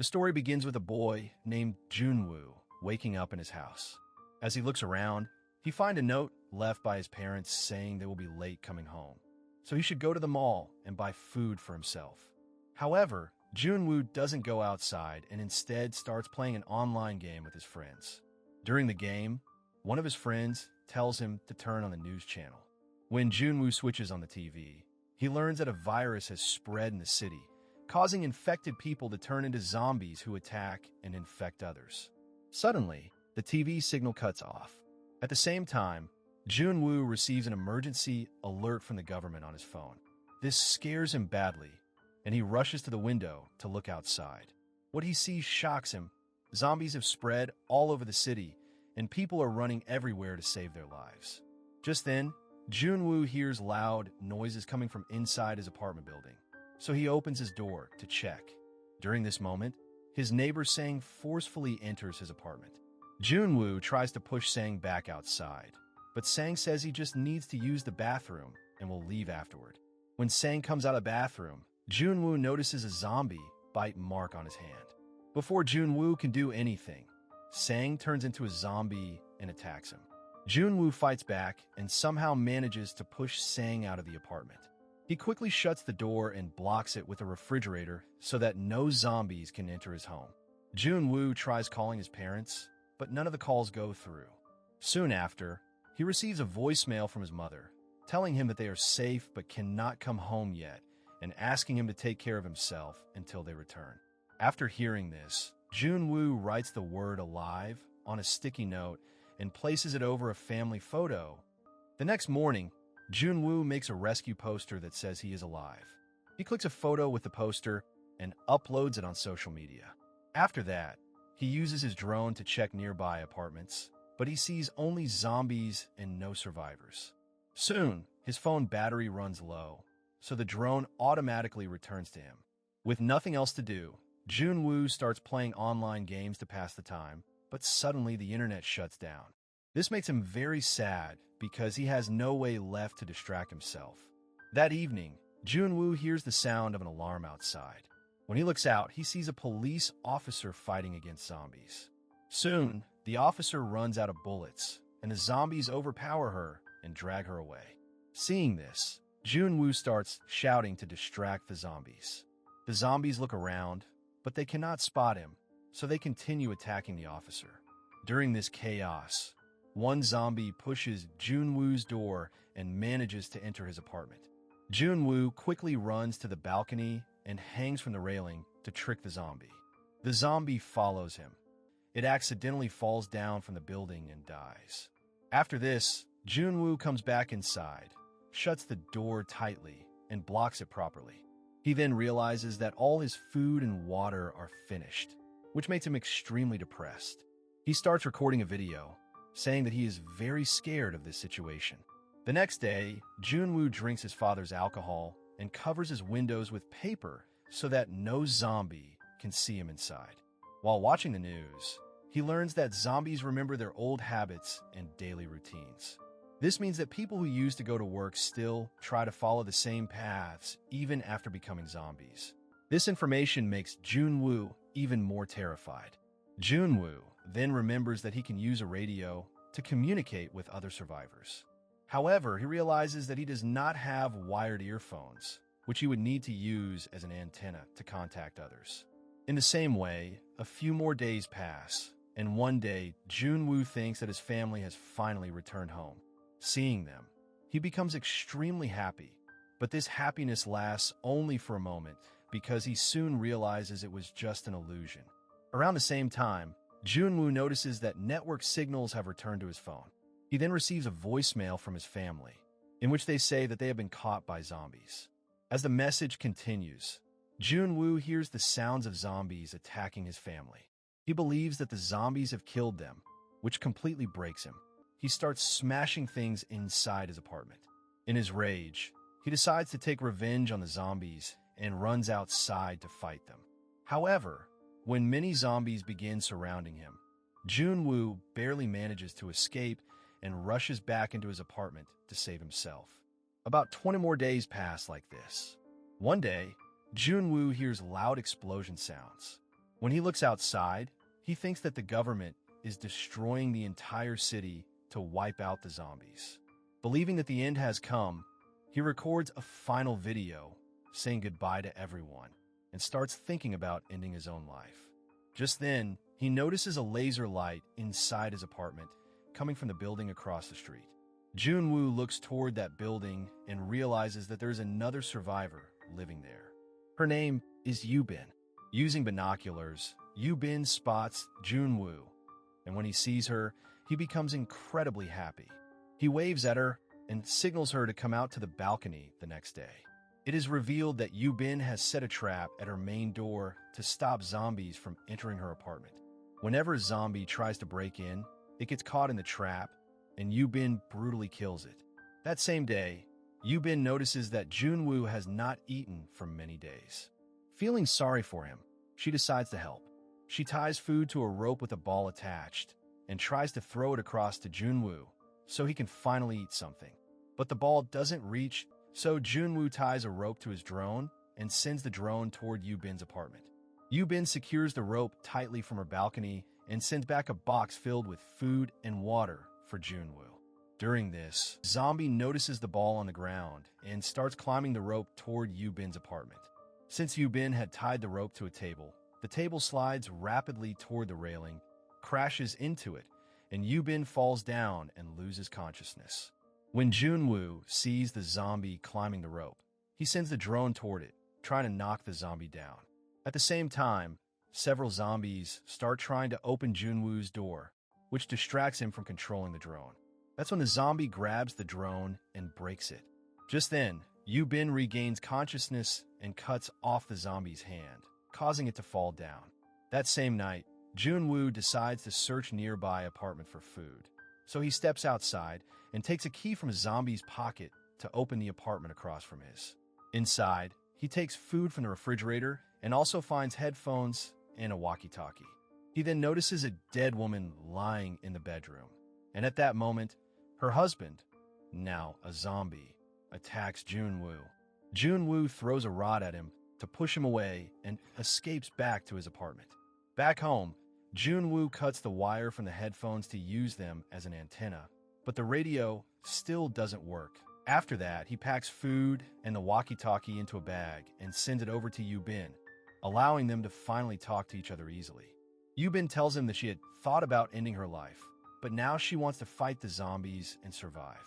The story begins with a boy named Junwoo waking up in his house. As he looks around, he finds a note left by his parents saying they will be late coming home, so he should go to the mall and buy food for himself. However, Junwoo doesn't go outside and instead starts playing an online game with his friends. During the game, one of his friends tells him to turn on the news channel. When Junwoo switches on the TV, he learns that a virus has spread in the city, causing infected people to turn into zombies who attack and infect others. Suddenly, the TV signal cuts off. At the same time, Junwoo receives an emergency alert from the government on his phone. This scares him badly, and he rushes to the window to look outside. What he sees shocks him. Zombies have spread all over the city, and people are running everywhere to save their lives. Just then, Junwoo hears loud noises coming from inside his apartment building, so he opens his door to check. During this moment, his neighbor Sang forcefully enters his apartment. Junwoo tries to push Sang back outside, but Sang says he just needs to use the bathroom and will leave afterward. When Sang comes out of the bathroom, Junwoo notices a zombie bite mark on his hand. Before Junwoo can do anything, Sang turns into a zombie and attacks him. Junwoo fights back and somehow manages to push Sang out of the apartment. He quickly shuts the door and blocks it with a refrigerator so that no zombies can enter his home. Junwoo tries calling his parents, but none of the calls go through. Soon after, he receives a voicemail from his mother, telling him that they are safe but cannot come home yet, and asking him to take care of himself until they return. After hearing this, Junwoo writes the word alive on a sticky note and places it over a family photo. The next morning, Junwoo makes a rescue poster that says he is alive. He clicks a photo with the poster and uploads it on social media. After that, he uses his drone to check nearby apartments, but he sees only zombies and no survivors. Soon, his phone battery runs low, so the drone automatically returns to him. With nothing else to do, Junwoo starts playing online games to pass the time, but suddenly the internet shuts down. This makes him very sad because he has no way left to distract himself. That evening, Junwoo hears the sound of an alarm outside. When he looks out, he sees a police officer fighting against zombies. Soon, the officer runs out of bullets, and the zombies overpower her and drag her away. Seeing this, Junwoo starts shouting to distract the zombies. The zombies look around, but they cannot spot him, so they continue attacking the officer. During this chaos, one zombie pushes Junwoo's door and manages to enter his apartment. Junwoo quickly runs to the balcony and hangs from the railing to trick the zombie. The zombie follows him. It accidentally falls down from the building and dies. After this, Junwoo comes back inside, shuts the door tightly, and blocks it properly. He then realizes that all his food and water are finished, which makes him extremely depressed. He starts recording a video, saying that he is very scared of this situation. The next day, Junwoo drinks his father's alcohol and covers his windows with paper so that no zombie can see him inside. While watching the news, he learns that zombies remember their old habits and daily routines. This means that people who used to go to work still try to follow the same paths even after becoming zombies. This information makes Junwoo even more terrified. Junwoo then remembers that he can use a radio to communicate with other survivors. However, he realizes that he does not have wired earphones, which he would need to use as an antenna to contact others. In the same way, a few more days pass, and one day, Junwoo thinks that his family has finally returned home. Seeing them, he becomes extremely happy, but this happiness lasts only for a moment because he soon realizes it was just an illusion. Around the same time, Junwoo notices that network signals have returned to his phone. He then receives a voicemail from his family, in which they say that they have been caught by zombies. As the message continues, Junwoo hears the sounds of zombies attacking his family. He believes that the zombies have killed them, which completely breaks him. He starts smashing things inside his apartment. In his rage, he decides to take revenge on the zombies and runs outside to fight them. However, when many zombies begin surrounding him, Junwoo barely manages to escape and rushes back into his apartment to save himself. About 20 more days pass like this. One day, Junwoo hears loud explosion sounds. When he looks outside, he thinks that the government is destroying the entire city to wipe out the zombies. Believing that the end has come, he records a final video saying goodbye to everyone and starts thinking about ending his own life. Just then, he notices a laser light inside his apartment coming from the building across the street. Junwoo looks toward that building and realizes that there is another survivor living there. Her name is Yubin. Using binoculars, Yubin spots Junwoo, and when he sees her, he becomes incredibly happy. He waves at her and signals her to come out to the balcony the next day. It is revealed that Yubin has set a trap at her main door to stop zombies from entering her apartment. Whenever a zombie tries to break in, it gets caught in the trap, and Yubin brutally kills it. That same day, Yubin notices that Junwoo has not eaten for many days. Feeling sorry for him, she decides to help. She ties food to a rope with a ball attached and tries to throw it across to Junwoo so he can finally eat something. But the ball doesn't reach, so Junwoo ties a rope to his drone and sends the drone toward Yubin's apartment. Yubin secures the rope tightly from her balcony and sends back a box filled with food and water for Junwoo. During this, Zombie notices the ball on the ground and starts climbing the rope toward Yubin's apartment. Since Yubin had tied the rope to a table, the table slides rapidly toward the railing, crashes into it, and Yubin falls down and loses consciousness. When Junwoo sees the zombie climbing the rope, he sends the drone toward it, trying to knock the zombie down. At the same time, several zombies start trying to open Junwoo's door, which distracts him from controlling the drone. That's when the zombie grabs the drone and breaks it. Just then, Yubin regains consciousness and cuts off the zombie's hand, causing it to fall down. That same night, Junwoo decides to search nearby apartment for food. So he steps outside and takes a key from a zombie's pocket to open the apartment across from his. Inside, he takes food from the refrigerator and also finds headphones and a walkie-talkie. He then notices a dead woman lying in the bedroom. And at that moment, her husband, now a zombie, attacks Junwoo. Junwoo throws a rod at him to push him away and escapes back to his apartment. Back home, Junwoo cuts the wire from the headphones to use them as an antenna, but the radio still doesn't work. After that, he packs food and the walkie-talkie into a bag and sends it over to Yubin, allowing them to finally talk to each other easily. Yubin tells him that she had thought about ending her life, but now she wants to fight the zombies and survive.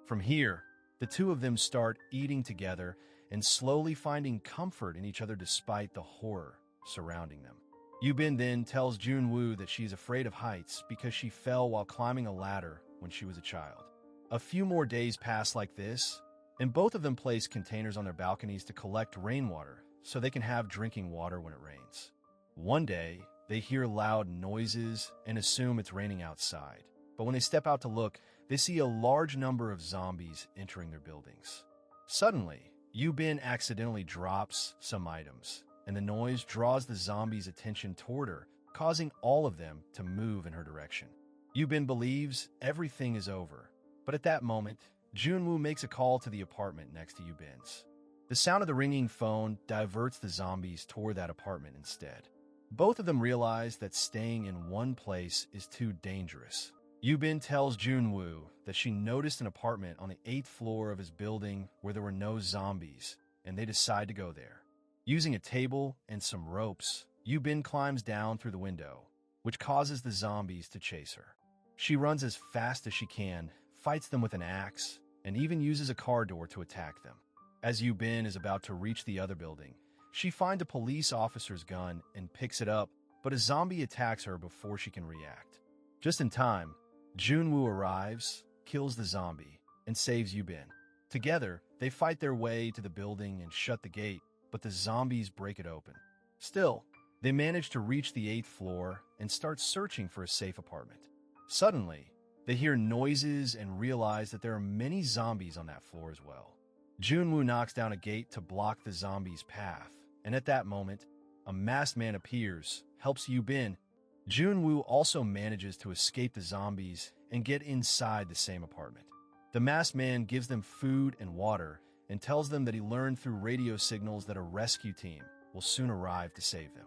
From here, the two of them start eating together and slowly finding comfort in each other despite the horror surrounding them. Yubin then tells Junwoo that she is afraid of heights because she fell while climbing a ladder when she was a child. A few more days pass like this, and both of them place containers on their balconies to collect rainwater so they can have drinking water when it rains. One day, they hear loud noises and assume it's raining outside. But when they step out to look, they see a large number of zombies entering their buildings. Suddenly, Yubin accidentally drops some items, and the noise draws the zombies' attention toward her, causing all of them to move in her direction. Yubin believes everything is over, but at that moment, Junwoo makes a call to the apartment next to Yubin's. The sound of the ringing phone diverts the zombies toward that apartment instead. Both of them realize that staying in one place is too dangerous. Yubin tells Junwoo that she noticed an apartment on the 8th floor of his building where there were no zombies, and they decide to go there. Using a table and some ropes, Yubin climbs down through the window, which causes the zombies to chase her. She runs as fast as she can, fights them with an axe, and even uses a car door to attack them. As Yubin is about to reach the other building, she finds a police officer's gun and picks it up, but a zombie attacks her before she can react. Just in time, Junwoo arrives, kills the zombie, and saves Yubin. Together, they fight their way to the building and shut the gate, but the zombies break it open. Still, they manage to reach the 8th floor and start searching for a safe apartment. Suddenly, they hear noises and realize that there are many zombies on that floor as well. Junwoo knocks down a gate to block the zombies' path, and at that moment, a masked man appears, helps Yubin. Junwoo also manages to escape the zombies and get inside the same apartment. The masked man gives them food and water and tells them that he learned through radio signals that a rescue team will soon arrive to save them.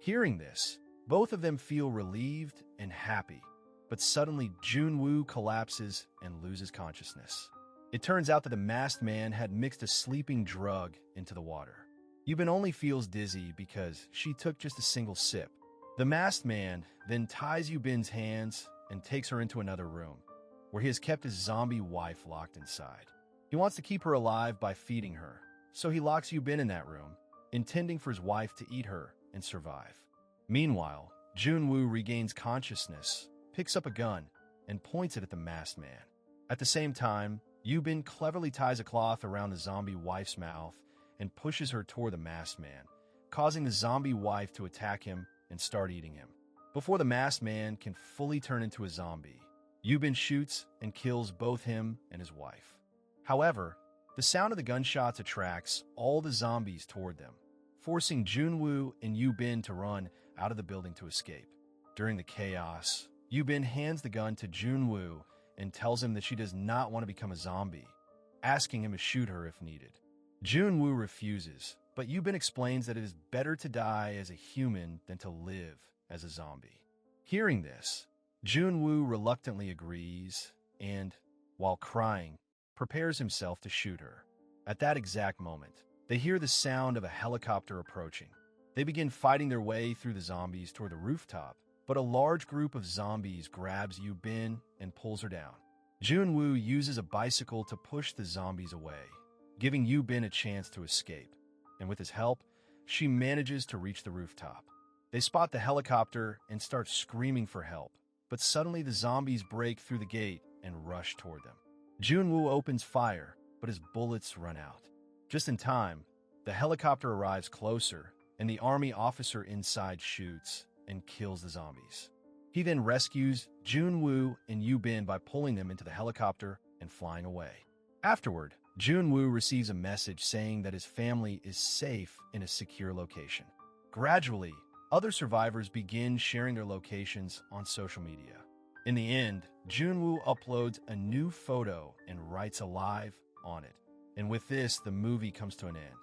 Hearing this, both of them feel relieved and happy, but suddenly Junwoo collapses and loses consciousness. It turns out that the masked man had mixed a sleeping drug into the water. Yubin only feels dizzy because she took just a single sip. The masked man then ties Yubin's hands and takes her into another room, where he has kept his zombie wife locked inside. He wants to keep her alive by feeding her, so he locks Yubin in that room, intending for his wife to eat her and survive. Meanwhile, Junwoo regains consciousness, picks up a gun, and points it at the masked man. At the same time, Yubin cleverly ties a cloth around the zombie wife's mouth and pushes her toward the masked man, causing the zombie wife to attack him and start eating him. Before the masked man can fully turn into a zombie, Yubin shoots and kills both him and his wife. However, the sound of the gunshots attracts all the zombies toward them, forcing Junwoo and Yubin to run out of the building to escape. During the chaos, Yubin hands the gun to Junwoo and tells him that she does not want to become a zombie, asking him to shoot her if needed. Junwoo refuses, but Yubin explains that it is better to die as a human than to live as a zombie. Hearing this, Junwoo reluctantly agrees and, while crying, prepares himself to shoot her. At that exact moment, they hear the sound of a helicopter approaching. They begin fighting their way through the zombies toward the rooftop, but a large group of zombies grabs Yubin and pulls her down. Junwoo uses a bicycle to push the zombies away, giving Yubin a chance to escape, and with his help, she manages to reach the rooftop. They spot the helicopter and start screaming for help, but suddenly the zombies break through the gate and rush toward them. Junwoo opens fire, but his bullets run out. Just in time, the helicopter arrives closer, and the army officer inside shoots and kills the zombies. He then rescues Junwoo and Yubin by pulling them into the helicopter and flying away. Afterward, Junwoo receives a message saying that his family is safe in a secure location. Gradually, other survivors begin sharing their locations on social media. In the end, Junwoo uploads a new photo and writes "alive" on it. And with this, the movie comes to an end.